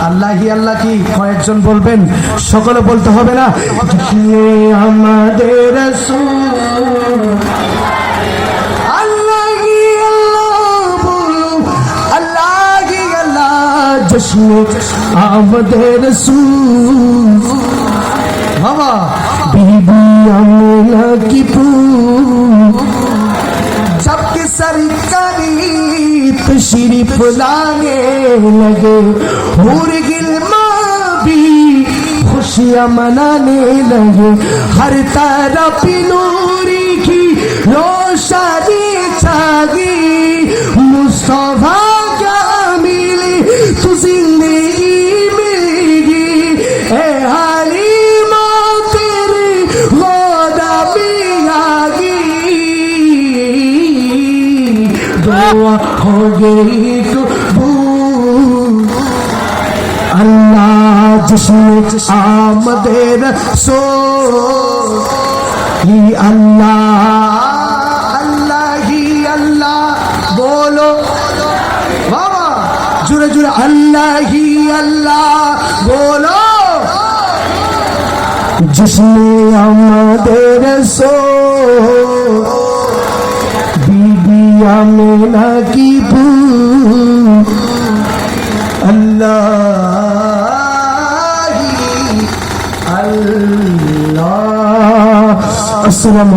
আল্লাহি আল্লাহ কি কয়েকজন বলবেন? সকলে বলতে হবে না? জিসনে আমাদের রাসূল আল্লাহি আল্লাহ বলো, আল্লাহি আল্লাহ। জিসনে আমাদের রাসূল বাবা बीबी अमला की सबके सरकारी तशरीफ लाने लगे, हूर गिलमा भी खुशियां मनाने लगे, हर तरफ नूरी की रोशनी छा गई। मुस्तफा क्या मिली तो जिंदगी मिलेगी, ए हालिमा तेरी गोदा में आ गई, दुआ हो गई कबूल। अल्लाह जिसने आमदे रसूल ही अल्लाह, अल्लाह ही अल्लाह बोलो बाबा जुड़े जुड़े, अल्लाह ही अल्लाह बोलो। जिसने आमदे रसूल बीबी आमिना की भूल, अल्लाह ही अल्लाह। अस्सलाम।